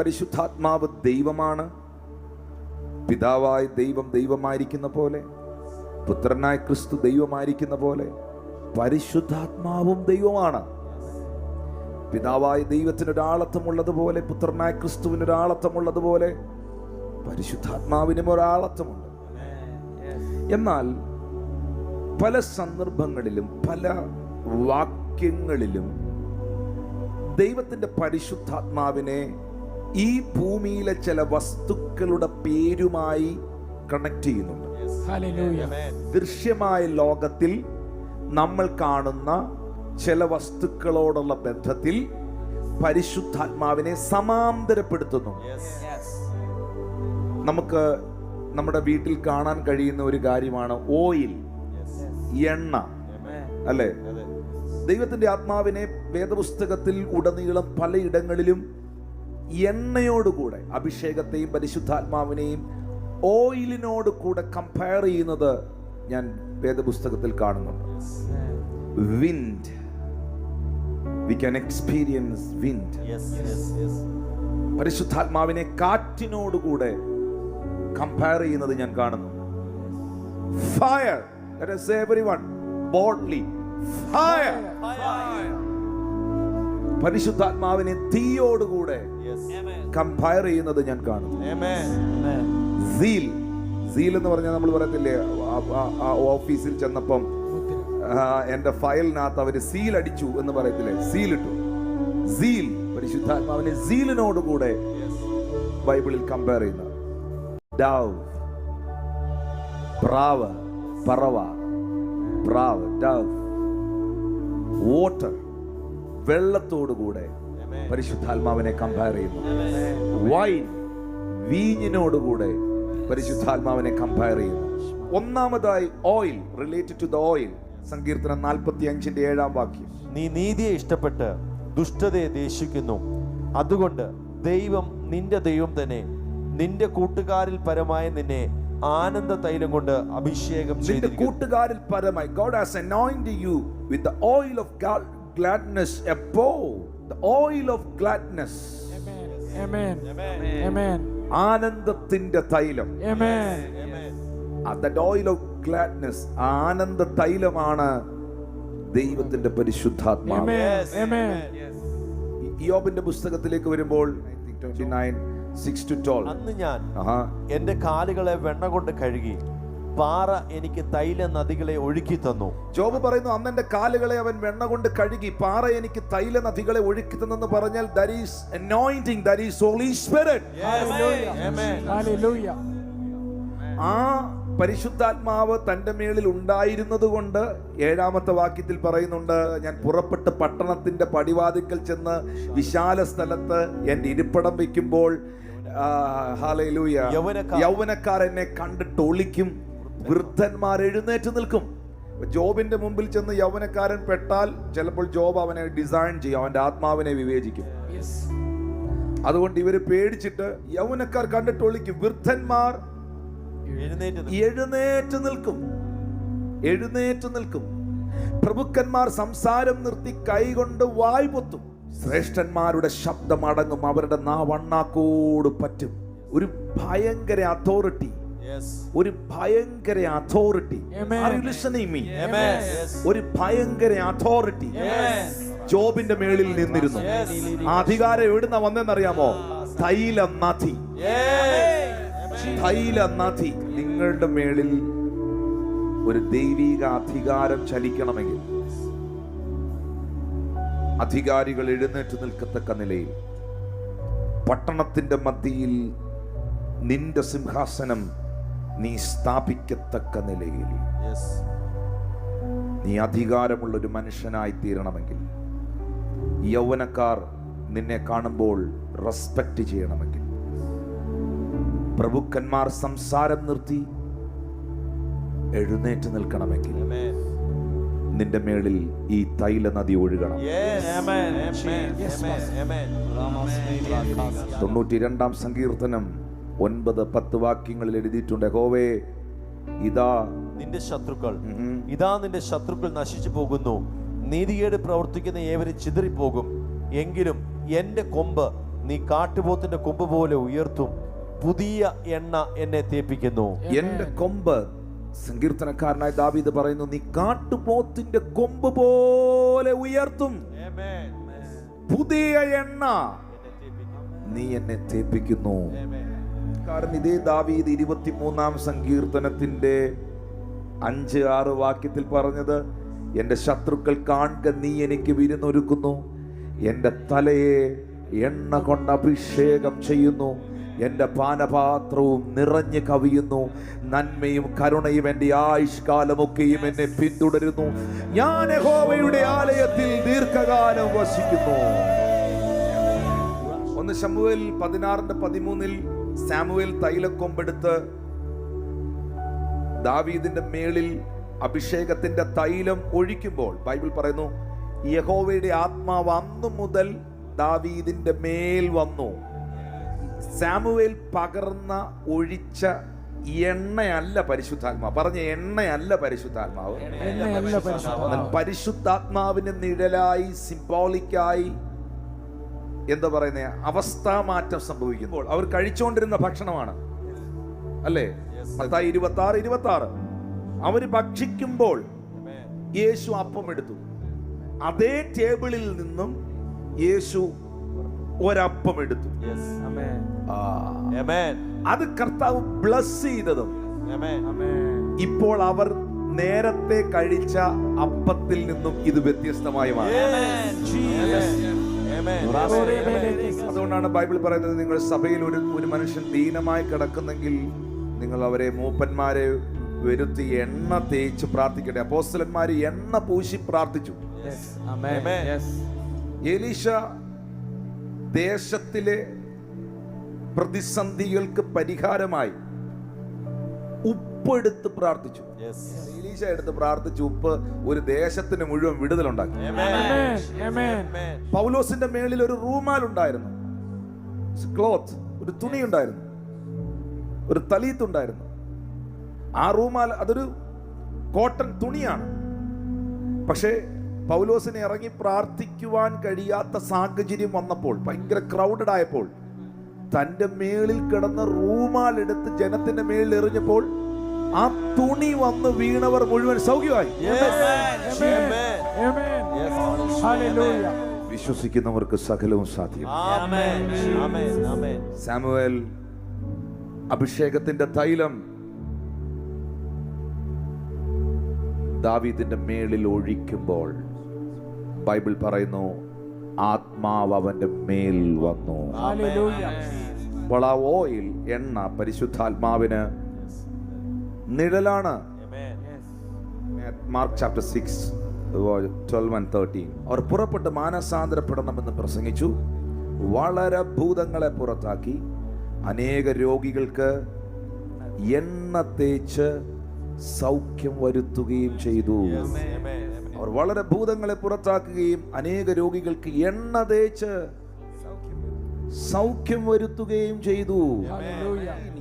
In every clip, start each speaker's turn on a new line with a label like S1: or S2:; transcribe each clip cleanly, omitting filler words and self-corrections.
S1: പരിശുദ്ധാത്മാവ് ദൈവമാണ്. പിതാവായ ദൈവം ദൈവമായിരിക്കുന്ന പോലെ, പുത്രനായ ക്രിസ്തു ദൈവമായിരിക്കുന്ന പോലെ, പരിശുദ്ധാത്മാവും ദൈവമാണ്. പിതാവായ ദൈവത്തിനൊരാളത്വമുള്ളതുപോലെ, പുത്രനായ ക്രിസ്തുവിനൊരാളത്വമുള്ളതുപോലെ, പരിശുദ്ധാത്മാവിനും ഒരാളത്വമുണ്ട്. എന്നാൽ പല സന്ദർഭങ്ങളിലും പല വാക്യങ്ങളിലും ദൈവത്തിൻ്റെ പരിശുദ്ധാത്മാവിനെ ഈ ഭൂമിയിലെ ചില വസ്തുക്കളുടെ പേരുമായി കണക്ട് ചെയ്യുന്നുണ്ട്. ദൃശ്യമായ ലോകത്തിൽ നമ്മൾ കാണുന്ന ചില വസ്തുക്കളോടുള്ള ബന്ധത്തിൽ പരിശുദ്ധാത്മാവിനെ സമാന്തരപ്പെടുത്തുന്നു. നമുക്ക് നമ്മുടെ വീട്ടിൽ കാണാൻ കഴിയുന്ന ഒരു കാര്യമാണ് ഓയിൽ, എണ്ണ, അല്ലേ? ദൈവത്തിന്റെ ആത്മാവിനെ വേദപുസ്തകത്തിൽ ഉടനീളം പലയിടങ്ങളിലും എണ്ണയോടുകൂടെ, അഭിഷേകത്തെയും പരിശുദ്ധാത്മാവിനെയും ഓയിലിനോട് കൂടെ കമ്പയർ ചെയ്യുന്നത് ഞാൻ വേദപുസ്തകത്തിൽ കാണുന്നുണ്ട്. Wind, we can experience wind. പരിശുദ്ധാത്മാവിനെ കാറ്റിനോടുകൂടെ കമ്പയർ ചെയ്യുന്നത് ഞാൻ കാണുന്നു. Fire, let us say everyone boldly, fire. പരിശുദ്ധാത്മാവിനെ തീയോടുകൂടെ കമ്പയർ ചെയ്യുന്നത് ഞാൻ കാണുന്നു. സീൽ, സീൽ എന്ന് പറഞ്ഞാൽ നമ്മൾ പറയത്തില്ലേ, ഓഫീസിൽ ചെന്നപ്പം എന്റെ ഫയലിനകത്ത് അവര് സീൽ അടിച്ചു എന്ന് പറയത്തില്ലേ, സീൽ ഇട്ടു. സീൽ, പരിശുദ്ധാത്മാവിനെ സീലിനോടുകൂടെ ബൈബിളിൽ കമ്പയർ ചെയ്യുന്നത്. ഡവ്, പ്രാവ്, പറവ, പ്രാവ്, ഡവ്. വാട്ടർ, വെള്ളത്തോടുകൂടെ പരിശുദ്ധാത്മാവിനെ കമ്പയർ ചെയ്യുന്നു. വൈൻ, വീഞ്ഞിനോടുകൂടെ പരിശുദ്ധാത്മാവിനെ കമ്പയർ ചെയ്യുന്നു. ഒന്നാമതായി oil, related to the oil. സങ്കീർത്തനം 45:7
S2: നീ നീതിയെ ഇഷ്ടപ്പെട്ട് ദുഷ്ടതയെ ദേഷിക്കുന്നു, അതുകൊണ്ട് ദൈവം നിന്റെ ദൈവം തന്നെ നിന്റെ കൂട്ടുകാരിൽ പരമായ നിന്നെ ആനന്ദ തൈലം കൊണ്ട് അഭിഷേകം ചെയ്തിരിക്കുന്നു.
S1: കൂട്ടുകാരിൽ പരമായി, God has anointed you with the oil of gladness above, the oil of gladness.
S3: Amen. Amen.
S1: ആനന്ദത്തിന്റെ തൈലം.
S3: Amen.
S1: That oil of gladness, ആനന്ദ തൈലമാണ് ദൈവത്തിന്റെ പരിശുദ്ധാത്മാവ്.
S3: Amen.
S1: യോബിന്റെ പുസ്തകത്തിലേക്ക് വരുമ്പോൾ 29:6-12,
S2: അന്ന് ഞാൻ എന്റെ കാലുകളെ വെണ്ണ കൊണ്ട് കഴുകി പാറ എനിക്ക് തൈല നദികളെ ഒഴുക്കി തന്നു.
S1: ജോബ് പറയുന്നു, അന്ന് എന്റെ കാലുകളെ അവൻ വെണ്ണ കൊണ്ട് കഴുകി പാറ എനിക്ക് തൈല നദികളെ ഒഴുക്കി തന്നെന്ന് പറഞ്ഞാൽ that is anointing, that is Holy Spirit.
S3: Hallelujah.
S1: ആ പരിശുദ്ധാത്മാവ് തന്റെ മേളിൽ ഉണ്ടായിരുന്നത് കൊണ്ട് 7-ാമത്തെ വാക്യത്തിൽ പറയുന്നുണ്ട്, ഞാൻ പുറപ്പെട്ട് പട്ടണത്തിന്റെ പടിവാതിക്കൽ ചെന്ന് വിശാല സ്ഥലത്ത് എന്റെ ഇരിപ്പിടം വെക്കുമ്പോൾ ഹല്ലേലൂയ, യൗവനക്കാർ എന്നെ കണ്ടിട്ട് ഒളിക്കും, വൃദ്ധന്മാർ എഴുന്നേറ്റ് നിൽക്കും. ജോബിന്റെ മുമ്പിൽ ചെന്ന് യൗവനക്കാരൻ പെട്ടാൽ ചിലപ്പോൾ ജോബ് അവനെ ഡിസൈൻ ചെയ്യും, അവന്റെ ആത്മാവിനെ വിവേചിക്കും. അതുകൊണ്ട് ഇവര് പേടിച്ചിട്ട് യൗവനക്കാർ കണ്ടിട്ട് ഒളിക്കും, വൃദ്ധന്മാർ എഴുന്നേറ്റ് നിൽക്കും. പ്രഭുക്കന്മാർ സംസാരം നിർത്തി കൈകൊണ്ട് വായ് പൊത്തും. ശ്രേഷ്ഠന്മാരുടെ ശബ്ദം അടങ്ങും, അവരുടെ നാവണ്ണാക്കോട് പറ്റും. ഒരു ഭയങ്കര അതോറിറ്റി, ഒരു ഭയങ്കര അതോറിറ്റി. ഒരു ഭയങ്കര അതോറിറ്റി ജോബിന്റെ മേളിൽ നിന്നിരുന്നു. ആ അധികാരം എവിടുന്ന വന്നെന്നറിയാമോ? തൈല നദി. നിങ്ങളുടെ മേളിൽ ഒരു ദൈവിക അധികാരം ചലിക്കണമെങ്കിൽ, അധികാരികൾ എഴുന്നേറ്റ് നിൽക്കത്തക്ക നിലയിൽ, പട്ടണത്തിന്റെ മധ്യയിൽ നിന്റെ സിംഹാസനം നീ സ്ഥാപിക്കത്തക്ക നിലയിൽ, നീ അധികാരമുള്ളൊരു മനുഷ്യനായി തീരണമെങ്കിൽ, യൗവനക്കാർ നിന്നെ കാണുമ്പോൾ റെസ്പെക്ട് ചെയ്യണമെങ്കിൽ, പ്രഭുക്കന്മാർ സംസാരം നിർത്തി എഴുന്നേറ്റ് നിൽക്കണമെങ്കിൽ, നിന്റെ മേളിൽ ഈ തൈല നദി ഒഴുകണം. 92-ാം സങ്കീർത്തനം 9-10 വാക്യങ്ങളിൽ എഴുതിയിട്ടുണ്ട്, യഹോവേ ഇതാ നിന്റെ
S2: ശത്രുക്കൾ നശിച്ചു പോകുന്നു, നീതികേട് പ്രവർത്തിക്കുന്ന ഏവരും ചിതറിപ്പോകും, എങ്കിലും എന്റെ കൊമ്പ് നീ കാട്ടുപോത്തിന്റെ കൊമ്പ് പോലെ ഉയർത്തും, പുതിയ എണ്ണ എന്നെ തേപ്പിക്കുന്നു.
S1: എന്റെ കൊമ്പ്, സങ്കീർത്തനക്കാരനായ ദാവീദ് പറയുന്നു, നീ കാട്ടുപോത്തിന്റെ കൊമ്പ് പോലെ ഉയർത്തും, പുതിയ എണ്ണ നീ എന്നെ തേപ്പിക്കുന്നു. കാരണം ഇതേ ദാവീദ് 23-ാം സങ്കീർത്തനത്തിന്റെ 5-6 വാക്യത്തിൽ പറഞ്ഞത്, എന്റെ ശത്രുക്കൾ കാണുക നീ എനിക്ക് വിരുന്നൊരുക്കുന്നു, എന്റെ തലയെ എണ്ണ കൊണ്ട് അഭിഷേകം ചെയ്യുന്നു, എന്റെ പാനപാത്രവും നിറഞ്ഞു കവിയുന്നു, നന്മയും കരുണയും എന്റെ ആയുഷ്കാലമൊക്കെയും എന്നെ പിന്തുടരുന്നു, ഞാൻ യഹോവയുടെ ആലയത്തിൽ ദീർഘകാലം വസിക്കുന്നു. 1 ശമൂവേൽ 16:13 സാമുവേൽ തൈലക്കൊമ്പെടുത്ത് ദാവീദിന്റെ മേളിൽ അഭിഷേകത്തിന്റെ തൈലം ഒഴിക്കുമ്പോൾ ബൈബിൾ പറയുന്നു, യഹോവയുടെ ആത്മാവ് അന്നു മുതൽ ദാവീദിന്റെ മേൽ വന്നു. സാമുവേൽ പകർന്ന ഒഴിച്ച എണ്ണയല്ല പരിശുദ്ധാത്മാവ്. പറഞ്ഞ എണ്ണയല്ല പരിശുദ്ധാത്മാവ്. പരിശുദ്ധാത്മാവിന് നിഴലായി, സിംബോളിക്കായി, എന്താ പറയുന്നേ, അവസ്ഥാമാറ്റം സംഭവിക്കുമ്പോൾ അവർ കഴിച്ചുകൊണ്ടിരുന്ന ഭക്ഷണമാണ് അല്ലേ? മത്തായി 26:26 അവര് ഭക്ഷിക്കുമ്പോൾ യേശു അപ്പം എടുത്തു. അതേ ടേബിളിൽ നിന്നും യേശു ഒരപ്പം എടുത്തു. അത് കർത്താവ് ബ്ലസ് ചെയ്തതും ഇപ്പോൾ അവർ നേരത്തെ കഴിച്ച അപ്പത്തിൽ നിന്നും ഇത് വ്യത്യസ്തമായി മാറി. അതുകൊണ്ടാണ് ബൈബിൾ പറയുന്നത്, നിങ്ങൾ സഭയിൽ ഒരു മനുഷ്യൻ ദീനമായി കിടക്കുന്നെങ്കിൽ നിങ്ങൾ അവരെ, മൂപ്പന്മാരെ വരുത്തി എണ്ണ തേച്ച് പ്രാർത്ഥിക്കട്ടെ. അപ്പോസ്തലന്മാര് എണ്ണ പൂശി പ്രാർത്ഥിച്ചു. എലീശ ദേശത്തിലെ പ്രതിസന്ധികൾക്ക് പരിഹാരമായി ഉപ്പെടുത്ത് പ്രാർത്ഥിച്ചു. എലീശ എടുത്ത് പ്രാർത്ഥിച്ചു. ഉപ്പ് ഒരു ദേശത്തിന് മുഴുവൻ വിടുതലുണ്ടാക്കി. പൗലോസിന്റെ മേളിൽ ഒരു റൂമാൽ ഉണ്ടായിരുന്നു, ക്ലോത്ത്, ഒരു തുണി ഉണ്ടായിരുന്നു, ഒരു തലീത്ത് ഉണ്ടായിരുന്നു. ആ റൂമാൽ അതൊരു കോട്ടൺ തുണിയാണ്. പക്ഷേ പൗലോസിനെ ഇറങ്ങി പ്രാർത്ഥിക്കുവാൻ കഴിയാത്ത സാഹചര്യം വന്നപ്പോൾ, ഭയങ്കര ക്രൗഡഡ് ആയപ്പോൾ, തന്റെ മേളിൽ കിടന്ന റൂമാൽ എടുത്ത് ജനത്തിന്റെ മേളിൽ എറിഞ്ഞപ്പോൾ ആ തുണി വന്ന് വീണവർ മുഴുവൻ സൗഖ്യമായി. വിശ്വസിക്കുന്നവർക്ക് സകലവും സാധ്യം. സാമുവേൽ അഭിഷേകത്തിന്റെ തൈലം ദാവീദിന്റെ മേളിൽ ഒഴിക്കുമ്പോൾ ബൈബിൾ പറയുന്നു, ആത്മാവ് അവന്റെ മേൽ വന്നു. അപ്പോൾ ആ ഓയിൽ, എണ്ണ, പരിശുദ്ധാത്മാവിന് നിഴലാണ്. മാർക്ക് ചാപ്റ്റർ 6:12-13 അവർ പുറപ്പെട്ട് മാനസാന്തരപ്പെടണമെന്ന് പ്രസംഗിച്ചു. വളരെ ഭൂതങ്ങളെ പുറത്താക്കി അനേക രോഗികൾക്ക് എണ്ണ തേച്ച് സൗഖ്യം വരുത്തുകയും ചെയ്തു. അവർ വളരെ ഭൂതങ്ങളെ പുറത്താക്കുകയും അനേക രോഗികൾക്ക് എണ്ണ തേച്ച് സൗഖ്യം വരുത്തുകയും ചെയ്തു.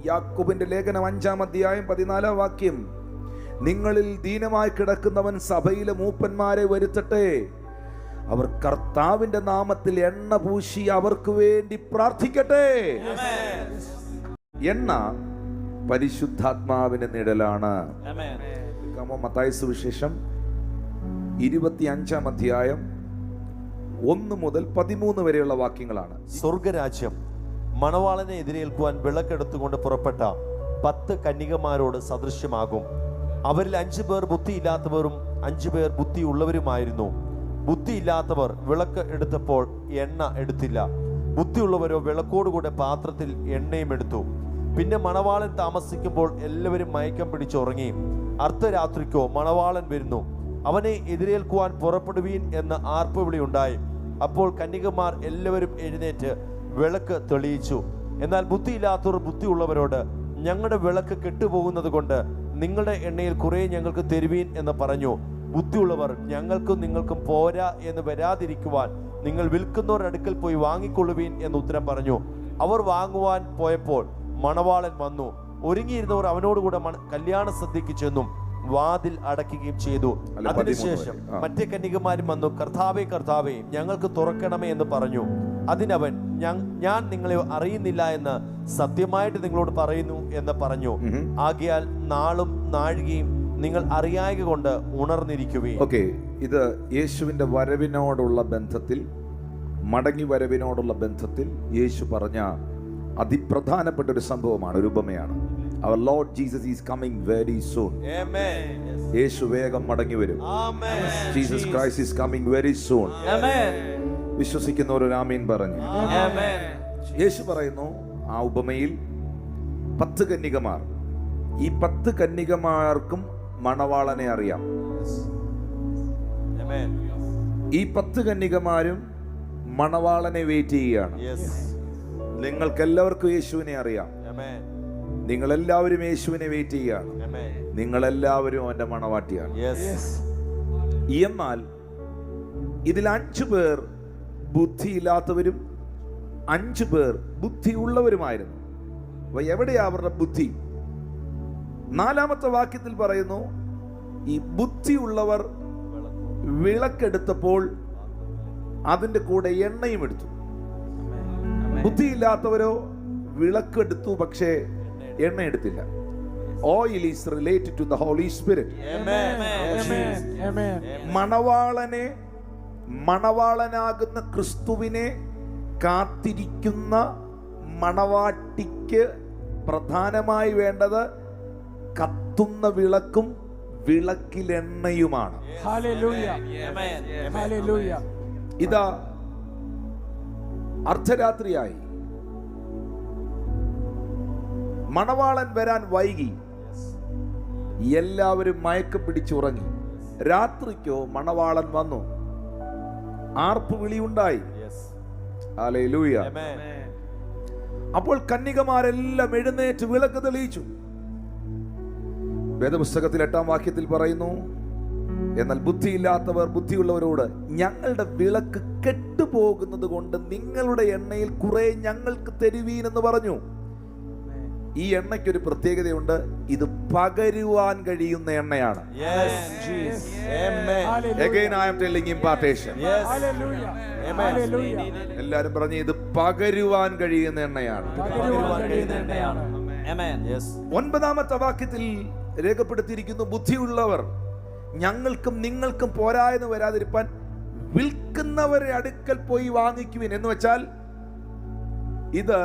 S1: യാക്കോബിന്റെ ലേഖനം 5-14 നിങ്ങളിൽ ദീനമായി കിടക്കുന്നവൻ സഭയിലെ മൂപ്പന്മാരെ വരുത്തട്ടെ, അവർ കർത്താവിന്റെ നാമത്തിൽ എണ്ണ പൂശി അവർക്ക് വേണ്ടി പ്രാർത്ഥിക്കട്ടെ. എണ്ണ പരിശുദ്ധാത്മാവിന്റെ നിഴലാണ്. മത്തായി സുവിശേഷം 25-1 വരെയുള്ള വാക്യങ്ങളാണ്.
S2: സ്വർഗരാജ്യം മണവാളനെ എതിരേൽക്കുവാൻ വിളക്കെടുത്തുകൊണ്ട് പുറപ്പെട്ട 10 കന്യകമാരോട് സദൃശ്യമാകും. അവരിൽ 5 പേർ ബുദ്ധിയില്ലാത്തവരും 5 പേർ ബുദ്ധിയുള്ളവരുമായിരുന്നു. ബുദ്ധിയില്ലാത്തവർ വിളക്ക് എടുത്തപ്പോൾ എണ്ണ എടുത്തില്ല, ബുദ്ധിയുള്ളവരോ വിളക്കോടുകൂടെ പാത്രത്തിൽ എണ്ണയും എടുത്തു. പിന്നെ മണവാളൻ താമസിക്കുമ്പോൾ എല്ലാവരും മയക്കം പിടിച്ചുറങ്ങി. അർദ്ധരാത്രിക്കോ മണവാളൻ വരുന്നു, അവനെ എതിരേൽക്കുവാൻ പുറപ്പെടുവീൻ എന്ന ആർപ്പുവിളി ഉണ്ടായി. അപ്പോൾ കന്യകമാർ എല്ലാവരും എഴുന്നേറ്റ് വിളക്ക് തെളിയിച്ചു. എന്നാൽ ബുദ്ധിയില്ലാത്തവർ ബുദ്ധിയുള്ളവരോട്, ഞങ്ങളുടെ വിളക്ക് കെട്ടുപോകുന്നത് കൊണ്ട് നിങ്ങളുടെ എണ്ണയിൽ കുറെ ഞങ്ങൾക്ക് തരുവീൻ എന്ന് പറഞ്ഞു. ബുദ്ധിയുള്ളവർ, ഞങ്ങൾക്കും നിങ്ങൾക്കും പോരാ എന്ന് വരാതിരിക്കുവാൻ നിങ്ങൾ വിൽക്കുന്നവരുടെ അടുക്കൽ പോയി വാങ്ങിക്കൊള്ളുവീൻ എന്ന് ഉത്തരം പറഞ്ഞു. അവർ വാങ്ങുവാൻ പോയപ്പോൾ മണവാളൻ വന്നു. ഒരുങ്ങിയിരുന്നവർ അവനോടുകൂടെ കല്യാണ സദ്യക്ക് ചെന്നു വാതിൽ അടയ്ക്കുകയും ചെയ്തു. അതിനുശേഷം മറ്റേ കന്യകമാരും വന്നു, കർത്താവേ കർത്താവേ ഞങ്ങൾക്ക് തുറക്കണമേ എന്ന് പറഞ്ഞു. അതിനവൻ ഞാൻ നിങ്ങളെ അറിയുന്നില്ല എന്ന് സത്യമായിട്ട് നിങ്ങളോട് പറയുന്നു എന്ന് പറഞ്ഞു. ആകയാൽ നാളും നാഴികയും നിങ്ങൾ അറിയായക കൊണ്ട് ഉണർന്നിരിക്കുകയും.
S1: ഓക്കെ, ഇത് യേശുവിന്റെ വരവിനോടുള്ള ബന്ധത്തിൽ, മടങ്ങി വരവിനോടുള്ള ബന്ധത്തിൽ യേശു പറഞ്ഞ അതിപ്രധാനപ്പെട്ട ഒരു സംഭവമാണ്, ഒരു ഉപമയാണ്. Our Lord Jesus is coming very soon.
S2: Amen.
S1: യേശു വേഗം മടങ്ങി വരും.
S2: Amen.
S1: Jesus Christ is coming very soon.
S2: Amen.
S1: വിശ്വസിക്കുന്നവർ ഒരു ആമീൻ പറഞ്ഞു.
S2: Amen.
S1: യേശു പറയുന്നു ആ ഉപമയിൽ 10 കന്യകമാർ, ഈ 10 കന്യകമാർക്കും മണവാളനെ അറിയാം.
S2: Amen.
S1: ഈ 10 കന്യകമാരും മണവാളനെ വെയിറ്റ് ചെയ്യുകയാണ്.
S2: Yes.
S1: നിങ്ങൾക്കെല്ലാവർക്കും യേശുവിനെ അറിയാം.
S2: Amen.
S1: നിങ്ങളെല്ലാവരും യേശുവിനെ വെയിറ്റ് ചെയ്യുകയാണ്.
S2: Amen.
S1: നിങ്ങളെല്ലാവരും അവന്റെ മണവാട്ടിയാണ്.
S2: Yes.
S1: എന്നാൽ ഇതിൽ 5 പേർ ബുദ്ധിയില്ലാത്തവരും 5 പേർ ബുദ്ധിയുള്ളവരുമായിരുന്നു. അപ്പൊ എവിടെയാ അവരുടെ ബുദ്ധി? 4-ാമത്തെ വാക്യത്തിൽ പറയുന്നു, ഈ ബുദ്ധിയുള്ളവർ വിളക്കെടുത്തപ്പോൾ അതിന്റെ കൂടെ എണ്ണയും എടുത്തു. ബുദ്ധിയില്ലാത്തവരോ വിളക്കെടുത്തു, പക്ഷേ എണ്ണ എടുത്തില്ല. Oil is related to the Holy Spirit. മണവാളനെ, മണവാളനാകുന്ന ക്രിസ്തുവിനെ കാത്തിരിക്കുന്ന മണവാട്ടിക്ക് പ്രധാനമായി വേണ്ടത് കത്തുന്ന വിളക്കും വിളക്കിലെണ്ണയുമാണ്. ഇതാ അർദ്ധരാത്രിയായി, മണവാളൻ വരാൻ വൈകി, എല്ലാവരും മയക്കം പിടിച്ചുറങ്ങി. രാത്രിക്കോ മണവാളൻ വന്നു, ആർപ്പ് വിളിയുണ്ടായി. ഹല്ലേലൂയ. അപ്പോൾ കന്യകമാരെല്ലാം എഴുന്നേറ്റ് വിളക്ക് തെളിയിച്ചു. വേദപുസ്തകത്തിൽ 8-ാം വാക്യത്തിൽ പറയുന്നു, എന്നാൽ ബുദ്ധിയില്ലാത്തവർ ബുദ്ധിയുള്ളവരോട്, ഞങ്ങളുടെ വിളക്ക് കെട്ടുപോകുന്നത് കൊണ്ട് നിങ്ങളുടെ എണ്ണയിൽ കുറെ ഞങ്ങൾക്ക് തരുവീൻ എന്ന് പറഞ്ഞു. ഈ എണ്ണയ്ക്കൊരു പ്രത്യേകതയുണ്ട്, ഇത് പകരുവാൻ കഴിയുന്ന എണ്ണയാണ്. Again I am telling impartation. എല്ലാരും പറഞ്ഞു, ഇത് പകരുവാൻ കഴിയുന്ന എണ്ണയാണ്. 9-ാമത്തെ വാക്യത്തിൽ രേഖപ്പെടുത്തിയിരിക്കുന്നു, ബുദ്ധിയുള്ളവർ ഞങ്ങൾക്കും നിങ്ങൾക്കും പോരായെന്ന് വരാതിരിപ്പാൻ വിൽക്കുന്നവരെ അടുക്കൽ പോയി വാങ്ങിക്കുവിൻ. എന്ന് വെച്ചാൽ ഇത്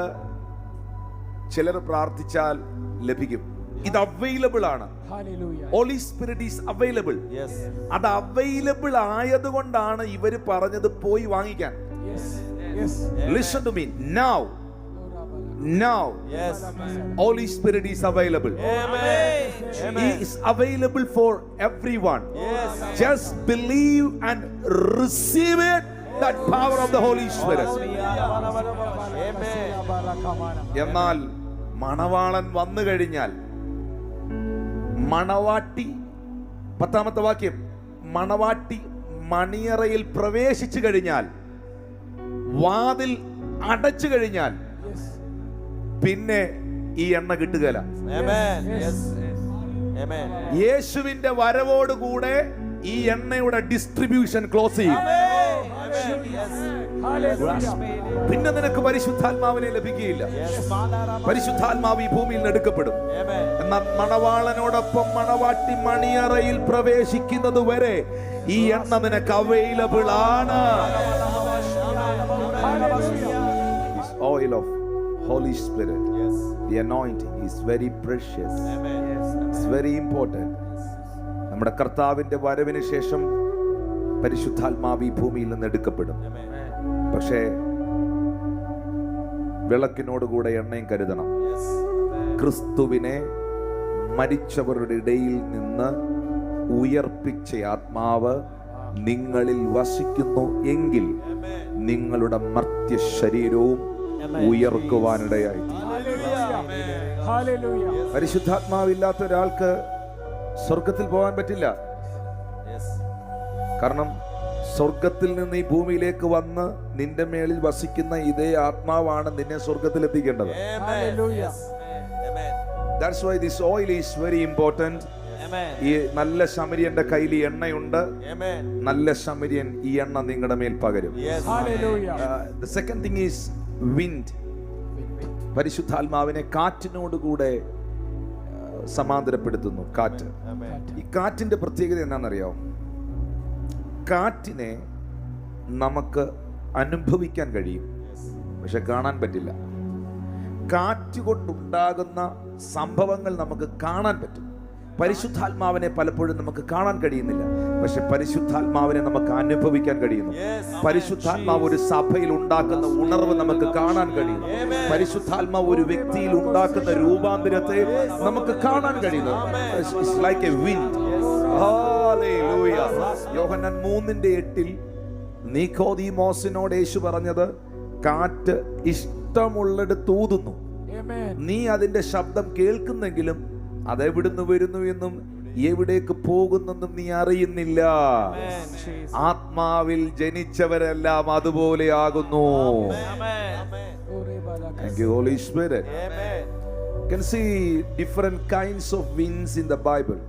S1: ചിലർ പ്രാർത്ഥിച്ചാൽ ലഭിക്കും. ഇത് അവൈലബിൾ ആണ്. Holy spirit is available. അത് അവൈലബിൾ ആയതുകൊണ്ടാണ് ഇവര് പറഞ്ഞത് പോയി വാങ്ങിക്കാൻ. Listen to me now. Now, Holy Spirit is available. He is available for everyone. Just believe and receive it, that power of the Holy Spirit. എന്നാൽ മണവാളൻ വന്നു കഴിഞ്ഞാൽ, മണവാട്ടി, 10-ാമത്തെ വാക്യം, മണവാട്ടി മണിയറയിൽ പ്രവേശിച്ചു കഴിഞ്ഞാൽ, വാതിൽ അടച്ചു കഴിഞ്ഞാൽ പിന്നെ ഈ എണ്ണ കിട്ടുകയില്ല. യേശുവിന്റെ വരവോടുകൂടെ ഈ എണ്ണയുടെ ഡിസ്ട്രിബ്യൂഷൻ ക്ലോസ് ചെയ്യും. പിന്നെ നിനക്ക് പരിശുദ്ധാത്മാവിനെ ലഭിക്കുകയില്ല. പരിശുദ്ധാത്മാവ് ഈ ഭൂമിയിൽ നിന്ന് എടുക്കപ്പെടും. എന്നാൽ മണവാളനോടൊപ്പം മണവാട്ടി മണിയറയിൽ പ്രവേശിക്കുന്നത് വരെ ഈ എണ്ണ നിനക്ക് അവൈലബിൾ ആണ്. Oil of Holy Spirit, the anointing is very precious. It's very important. നമ്മുടെ കർത്താവിന്റെ വരവിന് ശേഷം പരിശുദ്ധാത്മാവ് ഈ ഭൂമിയിൽ നിന്ന് എടുക്കപ്പെടും. പക്ഷേ വിളക്കിനോടുകൂടെ എണ്ണയും കരുതണം. ക്രിസ്തുവിനെ മരിച്ചവരുടെ ഇടയിൽ നിന്ന് ഉയർപ്പിച്ച ആത്മാവ് നിങ്ങളിൽ വസിക്കുന്നു എങ്കിൽ നിങ്ങളുടെ മർത്യ ശരീരവും ഉയർക്കുവാനിടയായി. പരിശുദ്ധാത്മാവില്ലാത്ത ഒരാൾക്ക് സ്വർഗത്തിൽ പോകാൻ പറ്റില്ല. കാരണം സ്വർഗത്തിൽ നിന്ന് ഈ ഭൂമിയിലേക്ക് വന്ന് നിന്റെ മേളിൽ വസിക്കുന്ന ഇതേ ആത്മാവാണ് നിന്നെ സ്വർഗത്തിൽ എത്തിക്കേണ്ടത്. That's why this oil is very important. ഈ നല്ല ശമരിയന്റെ കയ്യിൽ ഈ എണ്ണയുണ്ട്. നല്ല ശമരിയൻ ഈ എണ്ണ നിങ്ങളുടെ മേൽ പകരും.
S3: Hallelujah.
S1: The second thing is wind. പരിശുദ്ധാത്മാവിനെ കാറ്റിനോടുകൂടെ സമാന്തരപ്പെടുത്തുന്നു. കാറ്റ്. ഈ കാറ്റിന്റെ പ്രത്യേകത എന്താണെന്നറിയോ? കാറ്റിനെ നമുക്ക് അനുഭവിക്കാൻ കഴിയും, പക്ഷെ കാണാൻ പറ്റില്ല. കാറ്റ് കൊണ്ടുണ്ടാകുന്ന സംഭവങ്ങൾ നമുക്ക് കാണാൻ പറ്റും. പരിശുദ്ധാത്മാവിനെ പലപ്പോഴും നമുക്ക് കാണാൻ കഴിയുന്നില്ല, പക്ഷെ പരിശുദ്ധാത്മാവിനെ നമുക്ക് അനുഭവിക്കാൻ കഴിയുന്നു. പരിശുദ്ധാത്മാവ് ഒരു സഭയിൽ ഉണ്ടാക്കുന്ന ഉണർവ് നമുക്ക് കാണാൻ കഴിയുന്നു. പരിശുദ്ധാത്മാവ് ഒരു വ്യക്തിയിൽ ഉണ്ടാക്കുന്ന രൂപാന്തരത്തെ നമുക്ക് കാണാൻ കഴിയുന്നു. It's like a wind. Hallelujah. യോഹന്നാൻ 3:8 നിക്കോദീമോസിനോട് യേശു പറഞ്ഞത്, കാറ്റ് ഇഷ്ടമുള്ളിടത്ത് ഊതുന്നു, നീ അതിന്റെ ശബ്ദം കേൾക്കുന്നെങ്കിലും അതെവിടുന്ന് വരുന്നു എന്നും എവിടേക്ക് പോകുന്നെന്നും നീ അറിയുന്നില്ല. ആത്മാവിൽ ജനിച്ചവരെല്ലാം അതുപോലെ ആകുന്നു. Thank you, Holy Spirit. You can see different kinds of winds in the Bible.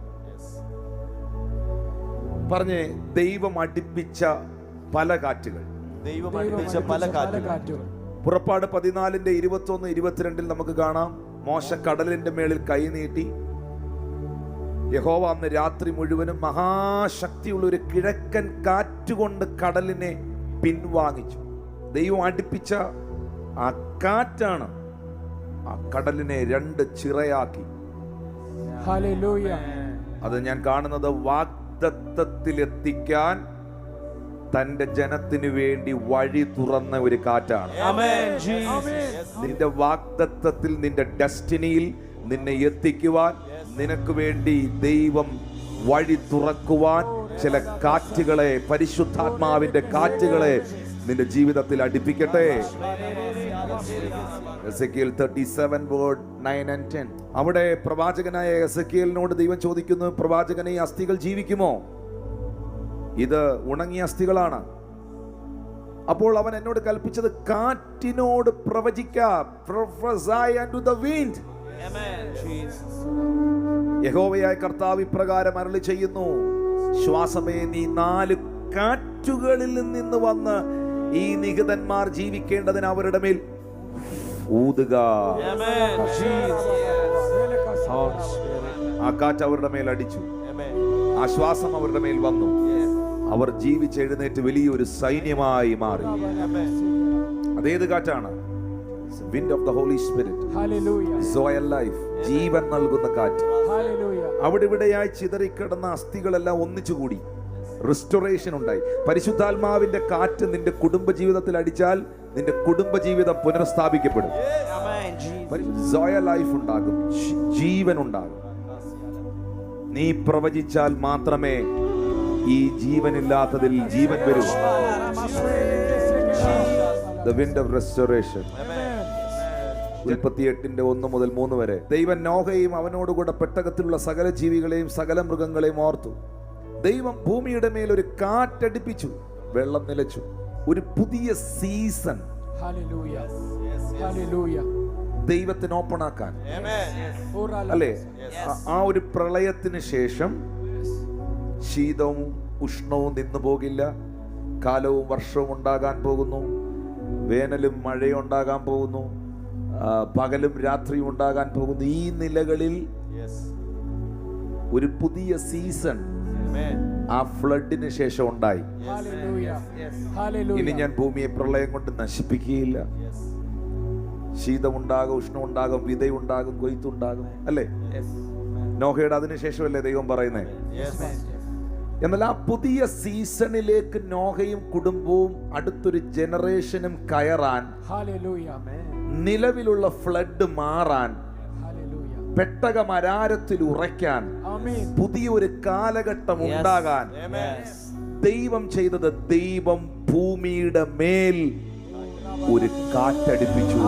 S1: പറഞ്ഞേ, ദൈവം അടുപ്പിച്ച പല കാറ്റുകൾ. പുറപ്പാട് 14:21-22 നമുക്ക് കാണാം, മോശ കടലിന്റെ മേളിൽ കൈ നീട്ടി. യഹോവ അന്ന് രാത്രി മുഴുവനും മഹാശക്തിയുള്ള ഒരു കിഴക്കൻ കാറ്റുകൊണ്ട് കടലിനെ പിൻവാങ്ങിച്ചു. ദൈവം അടുപ്പിച്ച ആ കാറ്റാണ് ആ കടലിനെ 2 ചിറയാക്കി. അത് ഞാൻ കാണുന്നത് വാഗ്ദത്തത്തിലെത്തിക്കാൻ തന്റെ ജനത്തിനു വേണ്ടി വഴി തുറന്ന ഒരു കാറ്റാണ്. നിന്റെ വാഗ്ദത്തത്തിൽ, നിന്റെ ഡെസ്റ്റിനിയിൽ നിന്നെ എത്തിക്കുവാൻ, നിനക്ക് വേണ്ടി ദൈവം വഴി തുറക്കുവാൻ ചില കാറ്റുകളെ, പരിശുദ്ധാത്മാവിന്റെ കാറ്റുകളെ നിന്റെ ജീവിതത്തിൽ അടുപ്പിക്കട്ടെ. എസെക്കിയേൽ 37:9-10. അവിടെ പ്രവാചകനായ എസെക്കിയേലിനോട് ദൈവം ചോദിക്കുന്നു, പ്രവാചകനെ, ഈ അസ്ഥികൾ ജീവിക്കുമോ? ഇത് ഉണങ്ങിയ അസ്ഥികളാണ്. അപ്പോൾ അവൻ എന്നോട് കൽപ്പിച്ചത്, കാറ്റിനോട് പ്രവചിക്കാം. Prophesy unto the wind. യഹോവയായ കർത്താവ് ഇപ്രകാരം അരുളി ചെയ്യുന്നു, ശ്വാസമേ, നീ 4 കാറ്റുകളിൽ നിന്ന് വന്ന് ഈ നിഹിതന്മാർ ജീവിക്കേണ്ടതിന് അവരുടെ മേൽ ഊതുക. ആ കാറ്റ് അവരുടെ മേൽ അടിച്ചു, ആ ശ്വാസം അവരുടെ മേൽ വന്നു. അവർ ജീവിച്ചെഴുന്നേറ്റ് വലിയൊരു സൈന്യമായി മാറി. അതേത് കാറ്റാണ്? Wind of the Holy Spirit. Zoe life. ജീവൻ നൽകുന്ന കാറ്റ്. അവിടെ ഇവിടെയായി ചിതറിക്കിടന്ന അസ്ഥികളെല്ലാം ഒന്നിച്ചുകൂടി റിസ്റ്റോറേഷൻ ഉണ്ടായി. പരിശുദ്ധാത്മാവിന്റെ കാറ്റ് നിന്റെ കുടുംബ ജീവിതത്തിൽ അടിച്ചാൽ നിന്റെ കുടുംബ ജീവിതം പുനഃസ്ഥാപിക്കപ്പെടും. Zoe life ഉണ്ടാകും, ജീവൻ ഉണ്ടാകും. നീ പ്രവചിച്ചാൽ മാത്രമേ ഈ ജീവനില്ലാത്തതിൽ ജീവൻ വരൂ. The wind of restoration. 38:1-3 വരെ. ദൈവം നോഹയെയും അവനോടുകൂടെ പെട്ടകത്തിലുള്ള സകല ജീവികളെയും സകല മൃഗങ്ങളെയും ഓർത്തു. ദൈവം ഭൂമിയുടെ മേൽ ഒരു കാറ്റടിപ്പിച്ചു, വെള്ളം നിലച്ചു. ഒരു പുതിയ സീസൺ ദൈവത്തിന് ഓപ്പൺ ആക്കാൻ, അല്ലേ? ആ ഒരു പ്രളയത്തിന് ശേഷം ശീതവും ഉഷ്ണവും നിന്നു പോകില്ല. കാലവും വർഷവും ഉണ്ടാകാൻ പോകുന്നു. വേനലും മഴയും ഉണ്ടാകാൻ പോകുന്നു. പകലും രാത്രിയും ഉണ്ടാകാൻ പോകുന്നു. ഈ നിലകളിൽ ഒരു പുതിയ സീസൺ ആ ഫ്ലഡിന് ശേഷം ഉണ്ടായി. ഇനി ഞാൻ ഭൂമിയെ പ്രളയം കൊണ്ട് നശിപ്പിക്കുകയില്ല. ശീതമുണ്ടാകും, ഉഷ്ണമുണ്ടാകും, വിതയുണ്ടാകും, കൊയ്ത്തുണ്ടാകും, അല്ലേ? നോഹയുടെ അതിനുശേഷമല്ലേ ദൈവം പറയുന്നത്? എന്നാൽ ആ പുതിയ സീസണിലേക്ക് നോഹയും കുടുംബവും അടുത്തൊരു ജനറേഷനും കയറാൻ, നിലവിലുള്ള ഫ്ലഡ് മാറാൻ, പെട്ടക മരാരത്തിൽ ഉറയ്ക്കാൻ, പുതിയൊരു കാലഘട്ടം ഉണ്ടാകാൻ ദൈവം ചെയ്തത്, ദൈവം ഭൂമിയുടെ മേൽ ഒരു കാറ്റടിപ്പിച്ചു.